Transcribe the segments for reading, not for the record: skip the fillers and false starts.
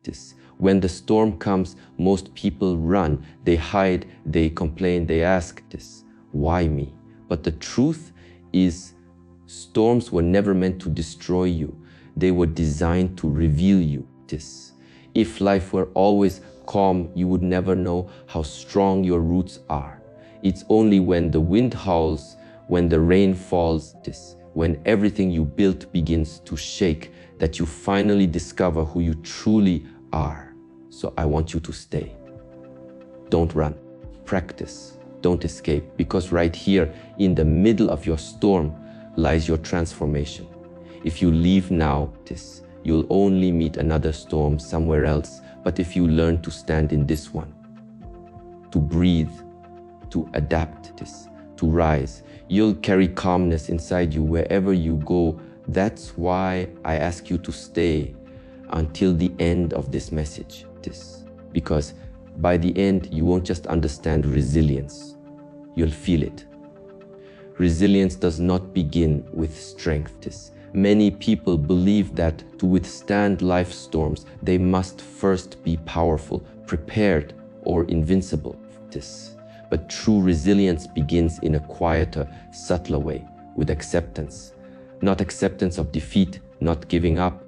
This. When the storm comes, most people run, they hide, they complain, they ask this, why me? But the truth is, storms were never meant to destroy you. They were designed to reveal you this. If life were always calm, you would never know how strong your roots are. It's only when the wind howls, when the rain falls, when everything you built begins to shake, that you finally discover who you truly are. So I want you to stay. Don't run. Practice. Don't escape, because right here in the middle of your storm lies your transformation. If you leave now, you'll only meet another storm somewhere else. But if you learn to stand in this one, to breathe, to adapt to rise, you'll carry calmness inside you wherever you go. That's why I ask you to stay until the end of this message. Because by the end, you won't just understand resilience, you'll feel it. Resilience does not begin with strength. Many people believe that to withstand life's storms, they must first be powerful, prepared, or invincible. But true resilience begins in a quieter, subtler way, with acceptance. Not acceptance of defeat, not giving up,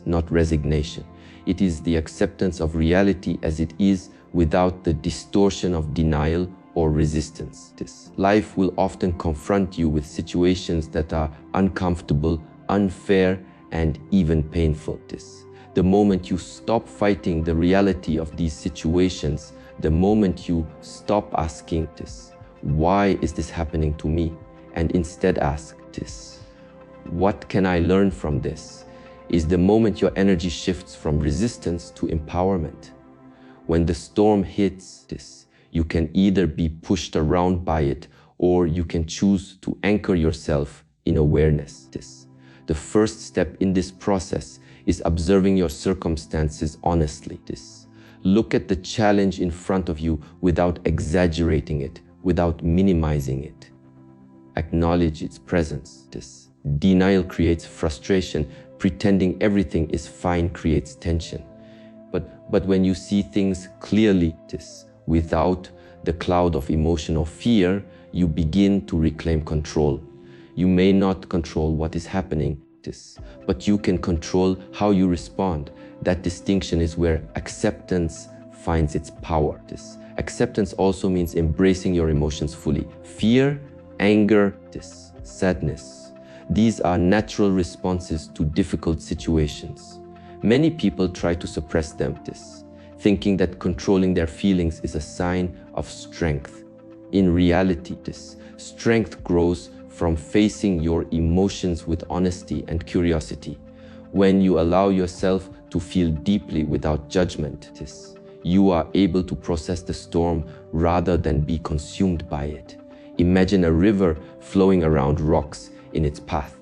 not resignation. It is the acceptance of reality as it is, without the distortion of denial or resistance. Life will often confront you with situations that are uncomfortable, unfair, and even painful. The moment you stop fighting the reality of these situations, the moment you stop asking why is this happening to me? And instead ask what can I learn from this? Is the moment your energy shifts from resistance to empowerment. When the storm hits you can either be pushed around by it, or you can choose to anchor yourself in awareness. The first step in this process is observing your circumstances honestly. Look at the challenge in front of you without exaggerating it, without minimizing it. Acknowledge its presence. Denial creates frustration. Pretending everything is fine creates tension. But when you see things clearly, without the cloud of emotional fear, you begin to reclaim control. You may not control what is happening, but you can control how you respond. That distinction is where acceptance finds its power. Acceptance also means embracing your emotions fully. Fear, anger, sadness. These are natural responses to difficult situations. Many people try to suppress them, thinking that controlling their feelings is a sign of strength. In reality, strength grows from facing your emotions with honesty and curiosity. When you allow yourself to feel deeply without judgment, you are able to process the storm rather than be consumed by it. Imagine a river flowing around rocks in its path.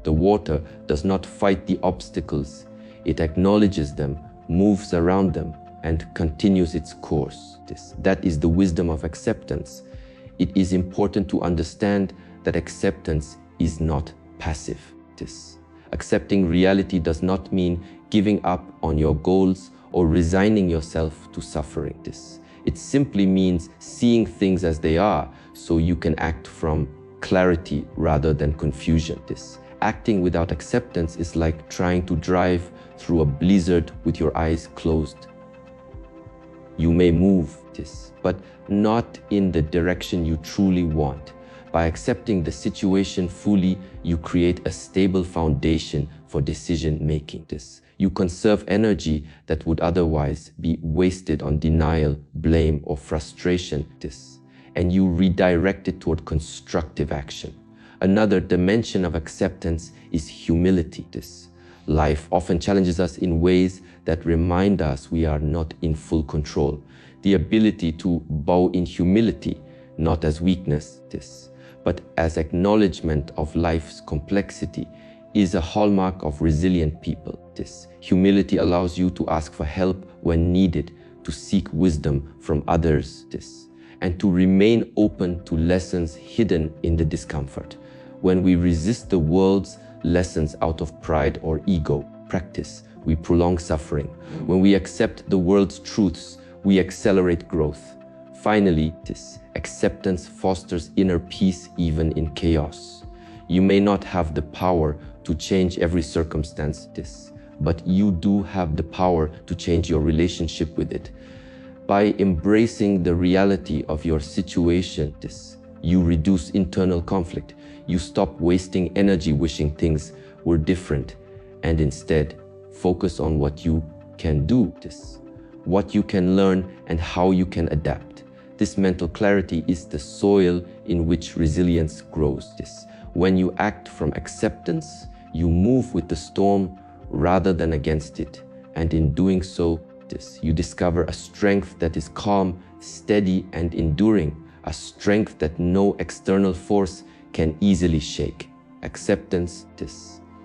The water does not fight the obstacles. It acknowledges them, moves around them, and continues its course. That is the wisdom of acceptance. It is important to understand that acceptance is not passive. Accepting reality does not mean giving up on your goals or resigning yourself to suffering. It simply means seeing things as they are, so you can act from clarity rather than confusion. Acting without acceptance is like trying to drive through a blizzard with your eyes closed. You may move, but not in the direction you truly want. By accepting the situation fully, you create a stable foundation for decision-making. You conserve energy that would otherwise be wasted on denial, blame, or frustration. And you redirect it toward constructive action. Another dimension of acceptance is humility. Life often challenges us in ways that remind us we are not in full control. The ability to bow in humility, not as weakness, but as acknowledgement of life's complexity, is a hallmark of resilient people. Humility allows you to ask for help when needed, to seek wisdom from others, and to remain open to lessons hidden in the discomfort. When we resist the world's lessons out of pride or ego, practice we prolong suffering. When we accept the world's truths, we accelerate growth. Finally, this acceptance fosters inner peace even in chaos. You may not have the power to change every circumstance, but you do have the power to change your relationship with it. By embracing the reality of your situation, you reduce internal conflict. You stop wasting energy wishing things were different and instead focus on what you can do, what you can learn and how you can adapt. This mental clarity is the soil in which resilience grows. When you act from acceptance, you move with the storm rather than against it. And in doing so, you discover a strength that is calm, steady, and enduring, a strength that no external force can easily shake. Acceptance,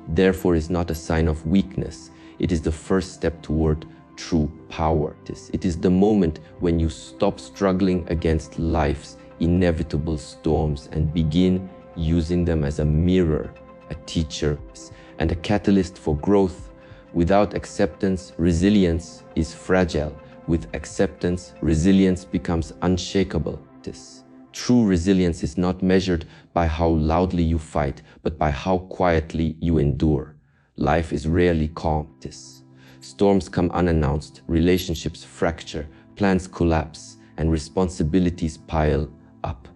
therefore, is not a sign of weakness. It is the first step toward true power. It is the moment when you stop struggling against life's inevitable storms and begin using them as a mirror, a teacher, and a catalyst for growth. Without acceptance, resilience is fragile. With acceptance, resilience becomes unshakable. True resilience is not measured by how loudly you fight, but by how quietly you endure. Life is rarely calm. Storms come unannounced, relationships fracture, plans collapse, and responsibilities pile up.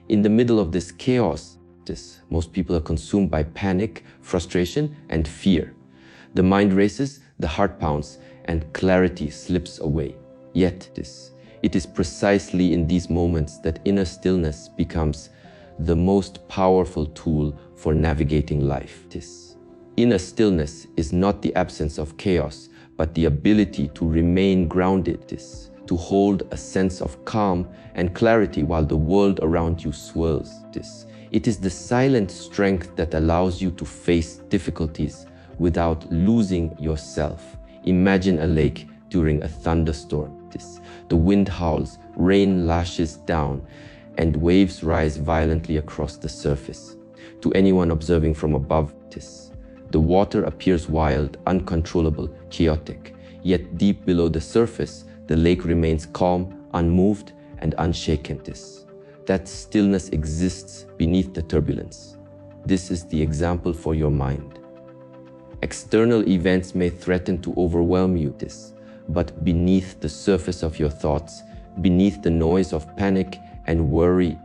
In the middle of this chaos, most people are consumed by panic, frustration, and fear. The mind races, the heart pounds, and clarity slips away. Yet, it is precisely in these moments that inner stillness becomes the most powerful tool for navigating life. Inner stillness is not the absence of chaos, but the ability to remain grounded, to hold a sense of calm and clarity while the world around you swirls. It is the silent strength that allows you to face difficulties without losing yourself. Imagine a lake during a thunderstorm. The wind howls, rain lashes down, and waves rise violently across the surface. To anyone observing from above, the water appears wild, uncontrollable, chaotic. Yet deep below the surface, the lake remains calm, unmoved, and unshaken. That stillness exists beneath the turbulence. This is the example for your mind. External events may threaten to overwhelm you, but beneath the surface of your thoughts, beneath the noise of panic and worry,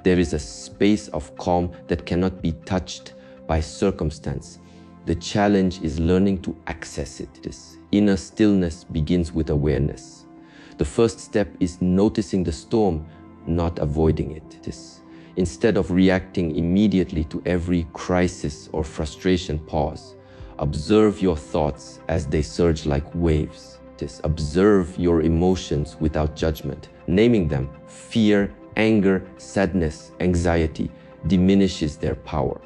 there is a space of calm that cannot be touched by circumstance. The challenge is learning to access it. Inner stillness begins with awareness. The first step is noticing the storm, not avoiding it. Instead of reacting immediately to every crisis or frustration, pause. Observe your thoughts as they surge like waves. Observe your emotions without judgment. Naming them, fear, anger, sadness, anxiety, diminishes their power.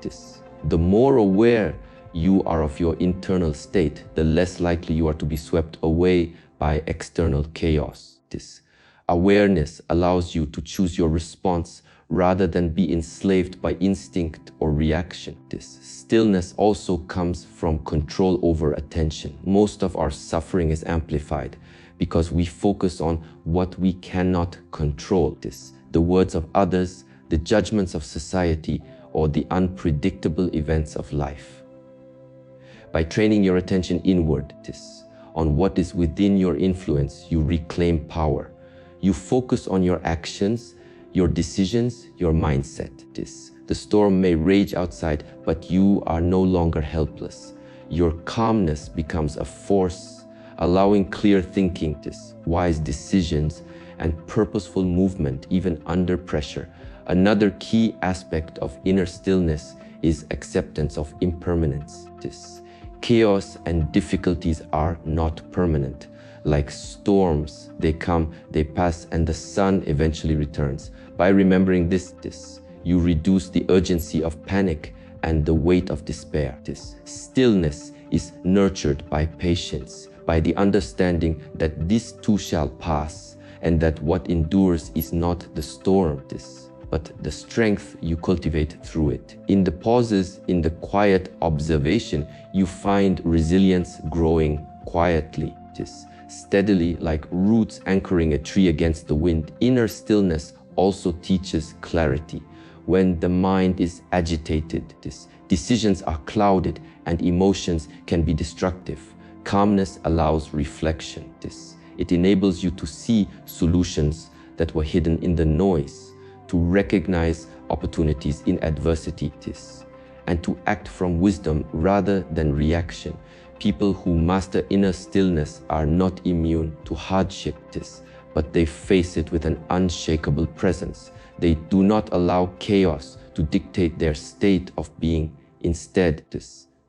The more aware you are of your internal state, the less likely you are to be swept away by external chaos. Awareness allows you to choose your response rather than be enslaved by instinct or reaction. Stillness also comes from control over attention. Most of our suffering is amplified because we focus on what we cannot control. The words of others, the judgments of society, or the unpredictable events of life. By training your attention inward, on what is within your influence, you reclaim power. You focus on your actions, your decisions, your mindset. The storm may rage outside, but you are no longer helpless. Your calmness becomes a force, allowing clear thinking, wise decisions, and purposeful movement even under pressure. Another key aspect of inner stillness is acceptance of impermanence. Chaos and difficulties are not permanent. Like storms, they come, they pass, and the sun eventually returns. By remembering this, you reduce the urgency of panic and the weight of despair. Stillness is nurtured by patience, by the understanding that this too shall pass, and that what endures is not the storm, but the strength you cultivate through it. In the pauses, in the quiet observation, you find resilience growing quietly, steadily, like roots anchoring a tree against the wind. Inner stillness also teaches clarity. When the mind is agitated, decisions are clouded and emotions can be destructive. Calmness allows reflection. It enables you to see solutions that were hidden in the noise, to recognize opportunities in adversity, and to act from wisdom rather than reaction. People who master inner stillness are not immune to hardship, but they face it with an unshakable presence. They do not allow chaos to dictate their state of being. Instead,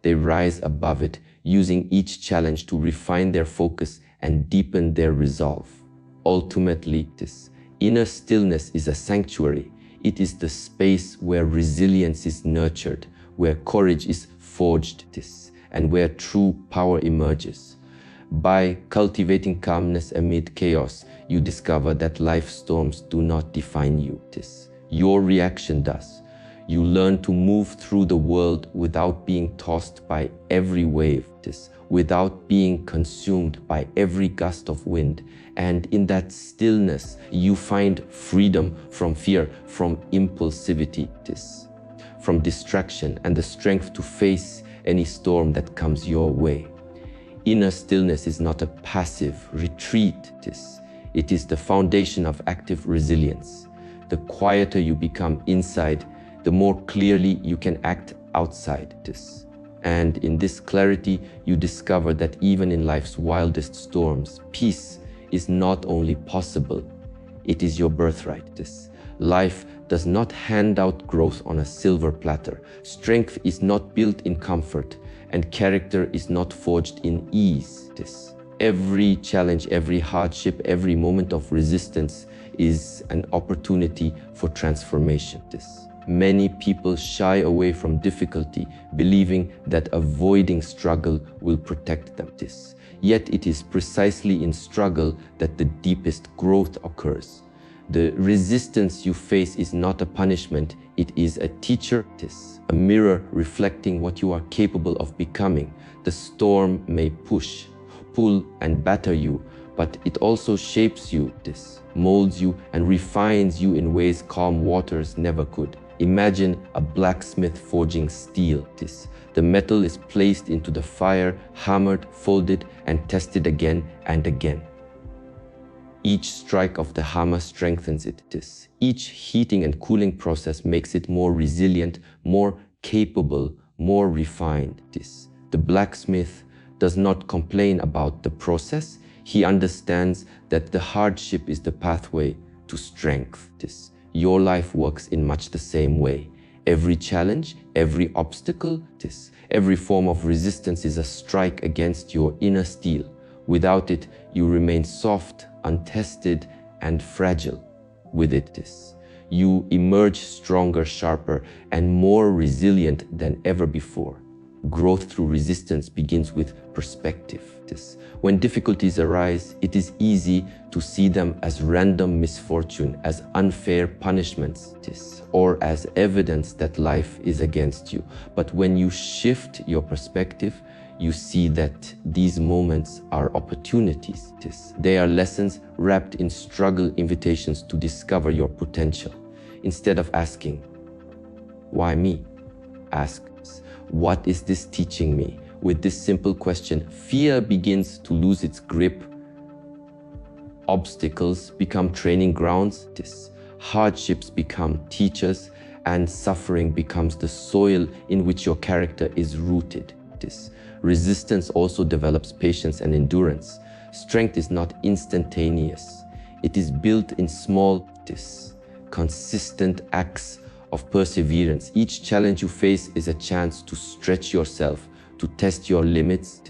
they rise above it, using each challenge to refine their focus and deepen their resolve. Ultimately, inner stillness is a sanctuary. It is the space where resilience is nurtured, where courage is forged, and where true power emerges. By cultivating calmness amid chaos, you discover that life storms do not define you. Your reaction does. You learn to move through the world without being tossed by every wave, without being consumed by every gust of wind. And in that stillness, you find freedom from fear, from impulsivity, from distraction, and the strength to face any storm that comes your way. Inner stillness is not a passive retreat. It is the foundation of active resilience. The quieter you become inside, the more clearly you can act outside. And in this clarity, you discover that even in life's wildest storms, peace is not only possible, it is your birthright. Life does not hand out growth on a silver platter. Strength is not built in comfort, and character is not forged in ease. Every challenge, every hardship, every moment of resistance is an opportunity for transformation. Many people shy away from difficulty, believing that avoiding struggle will protect them. Yet it is precisely in struggle that the deepest growth occurs. The resistance you face is not a punishment, it is a teacher, a mirror reflecting what you are capable of becoming. The storm may push, pull, and batter you, but it also shapes you, molds you, and refines you in ways calm waters never could. Imagine a blacksmith forging steel. The metal is placed into the fire, hammered, folded, and tested again and again. Each strike of the hammer strengthens it. Each heating and cooling process makes it more resilient, more capable, more refined. The blacksmith does not complain about the process. He understands that the hardship is the pathway to strength. Your life works in much the same way. Every challenge, every obstacle, every form of resistance is a strike against your inner steel. Without it, you remain soft, untested, and fragile. With it, you emerge stronger, sharper, and more resilient than ever before. Growth through resistance begins with perspective. When difficulties arise, it is easy to see them as random misfortune, as unfair punishments, or as evidence that life is against you. But when you shift your perspective, you see that these moments are opportunities. They are lessons wrapped in struggle, invitations to discover your potential. Instead of asking, "Why me?" ask, "What is this teaching me?" With this simple question, fear begins to lose its grip. Obstacles become training grounds. Hardships become teachers, and suffering becomes the soil in which your character is rooted. Resistance also develops patience and endurance. Strength is not instantaneous. It is built in small, consistent acts of perseverance. Each challenge you face is a chance to stretch yourself, to test your limits,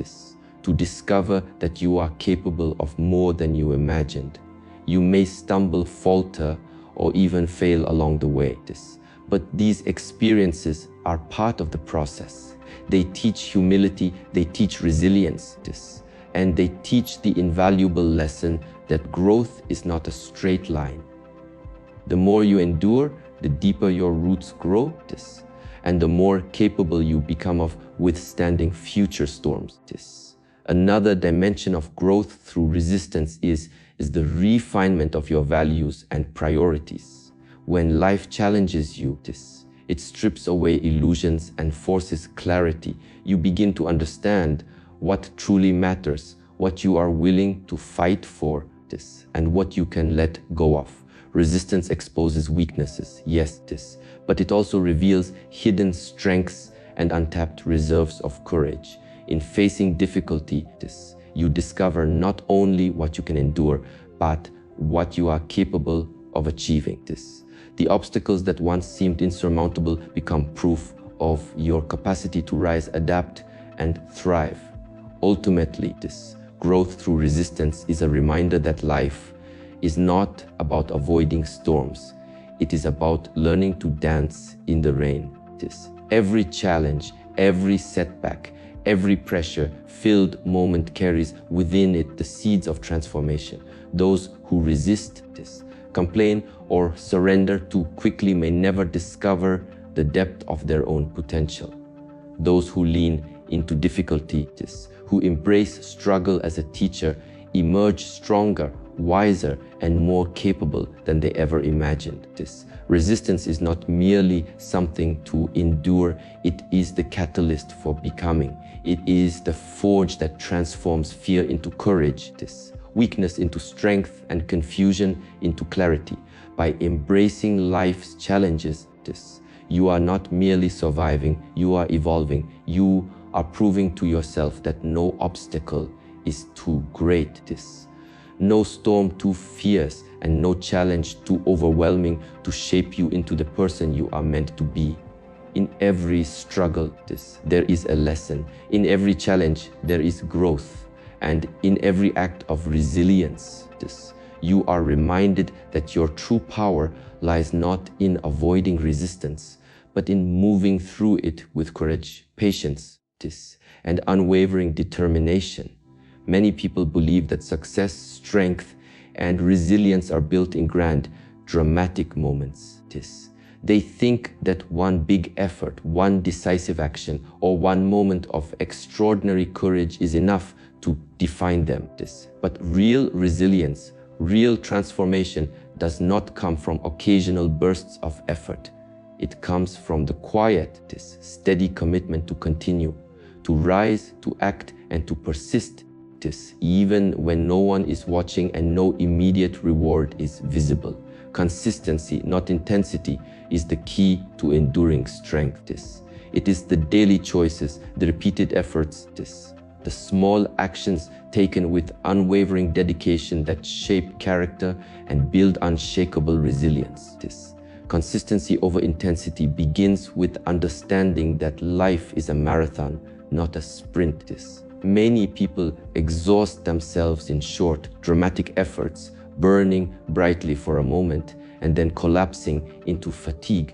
to discover that you are capable of more than you imagined. You may stumble, falter, or even fail along the way. But these experiences are part of the process. They teach humility, they teach resilience, and they teach the invaluable lesson that growth is not a straight line. The more you endure, the deeper your roots grow, and the more capable you become of withstanding future storms. Another dimension of growth through resistance is the refinement of your values and priorities. When life challenges you, it strips away illusions and forces clarity. You begin to understand what truly matters, what you are willing to fight for, and what you can let go of. Resistance exposes weaknesses, yes, but it also reveals hidden strengths and untapped reserves of courage. In facing difficulty, you discover not only what you can endure, but what you are capable of achieving. The obstacles that once seemed insurmountable become proof of your capacity to rise, adapt, and thrive. Ultimately, growth through resistance is a reminder that life is not about avoiding storms. It is about learning to dance in the rain. Every challenge, every setback, every pressure-filled moment carries within it the seeds of transformation. Those who resist, complain, or surrender too quickly may never discover the depth of their own potential. Those who lean into difficulty, who embrace struggle as a teacher, emerge stronger, wiser, and more capable than they ever imagined. Resistance is not merely something to endure, it is the catalyst for becoming. It is the forge that transforms fear into courage, weakness into strength, and confusion into clarity. By embracing life's challenges, you are not merely surviving, you are evolving. You are proving to yourself that no obstacle is too great. No storm too fierce, and no challenge too overwhelming to shape you into the person you are meant to be. In every struggle, there is a lesson. In every challenge, there is growth. And in every act of resilience, you are reminded that your true power lies not in avoiding resistance, but in moving through it with courage, patience, and unwavering determination. Many people believe that success, strength, and resilience are built in grand, dramatic moments. They think that one big effort, one decisive action, or one moment of extraordinary courage is enough to define them. But real resilience, real transformation does not come from occasional bursts of effort. It comes from the quiet, steady commitment to continue, to rise, to act, and to persist, even when no one is watching and no immediate reward is visible. Consistency, not intensity, is the key to enduring strength. It is the daily choices, the repeated efforts, the small actions taken with unwavering dedication that shape character and build unshakable resilience. Consistency over intensity begins with understanding that life is a marathon, not a sprint. Many people exhaust themselves in short, dramatic efforts, burning brightly for a moment and then collapsing into fatigue,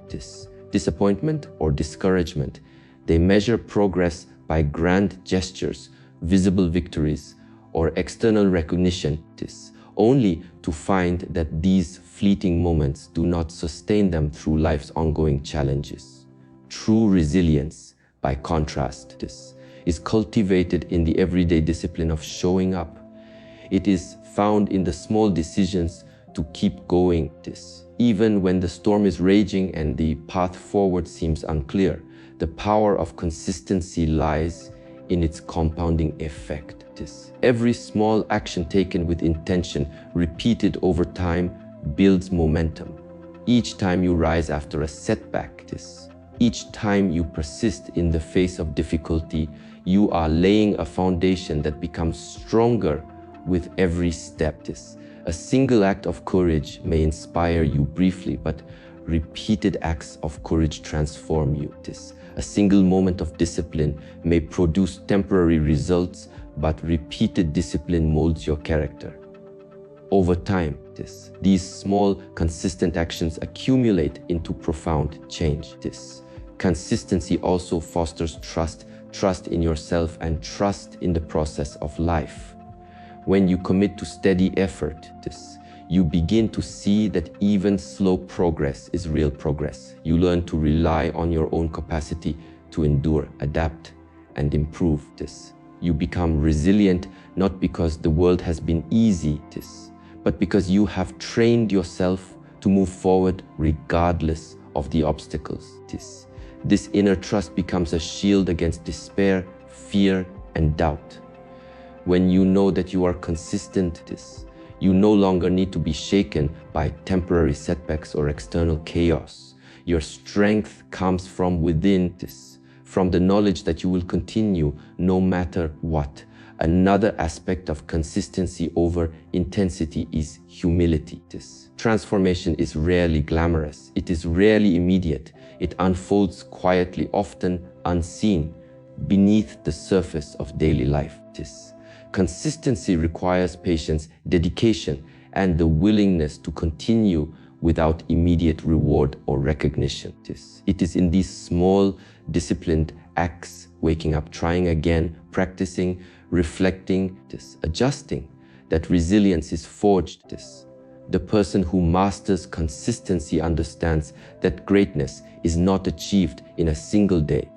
disappointment, or discouragement. They measure progress by grand gestures, visible victories, or external recognition, only to find that these fleeting moments do not sustain them through life's ongoing challenges. True resilience, by contrast, is cultivated in the everyday discipline of showing up. It is found in the small decisions to keep going, even when the storm is raging and the path forward seems unclear. The power of consistency lies in its compounding effect. Every small action taken with intention, repeated over time, builds momentum. Each time you rise after a setback, each time you persist in the face of difficulty, you are laying a foundation that becomes stronger with every step. A single act of courage may inspire you briefly, but repeated acts of courage transform you. A single moment of discipline may produce temporary results, but repeated discipline molds your character. Over time, these small, consistent actions accumulate into profound change. Consistency also fosters trust in yourself and trust in the process of life. When you commit to steady effort, you begin to see that even slow progress is real progress. You learn to rely on your own capacity to endure, adapt, and improve this. You become resilient not because the world has been easy, but because you have trained yourself to move forward regardless of the obstacles. This inner trust becomes a shield against despair, fear, and doubt. When you know that you are consistent, you no longer need to be shaken by temporary setbacks or external chaos. Your strength comes from within, from the knowledge that you will continue no matter what. Another aspect of consistency over intensity is humility. Transformation is rarely glamorous. It is rarely immediate. It unfolds quietly, often unseen, beneath the surface of daily life. Consistency requires patience, dedication, and the willingness to continue without immediate reward or recognition. It is in these small, disciplined acts, waking up, trying again, practicing, reflecting, adjusting, that resilience is forged. The person who masters consistency understands that greatness is not achieved in a single day,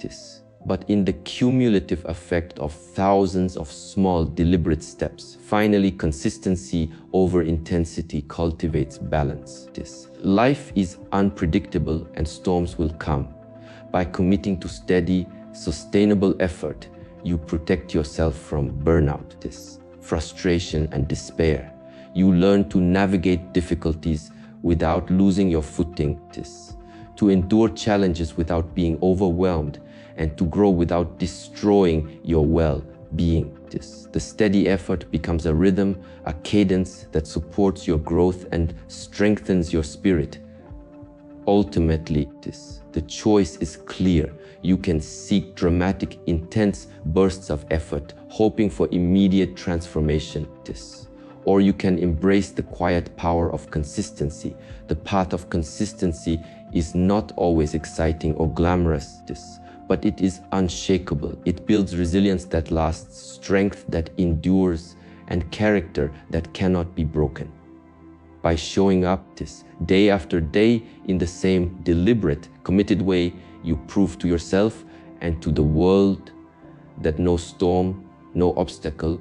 but in the cumulative effect of thousands of small, deliberate steps. Finally, consistency over intensity cultivates balance. Life is unpredictable and storms will come. By committing to steady, sustainable effort, you protect yourself from burnout, frustration, and despair. You learn to navigate difficulties without losing your footing, to endure challenges without being overwhelmed, and to grow without destroying your well-being. The steady effort becomes a rhythm, a cadence that supports your growth and strengthens your spirit. Ultimately, the choice is clear. You can seek dramatic, intense bursts of effort, hoping for immediate transformation, or you can embrace the quiet power of consistency. The path of consistency is not always exciting or glamorous, but it is unshakable. It builds resilience that lasts, strength that endures, and character that cannot be broken. By showing up day after day in the same deliberate, committed way, you prove to yourself and to the world that no storm, no obstacle,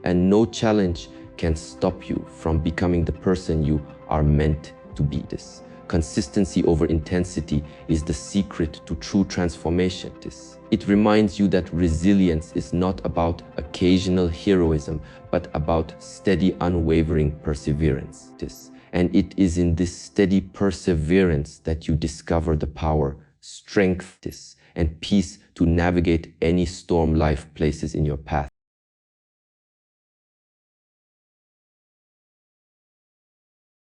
and no challenge can stop you from becoming the person you are meant to be. Consistency over intensity is the secret to true transformation. It reminds you that resilience is not about occasional heroism, but about steady, unwavering perseverance. And it is in this steady perseverance that you discover the power, strength, and peace to navigate any storm life places in your path.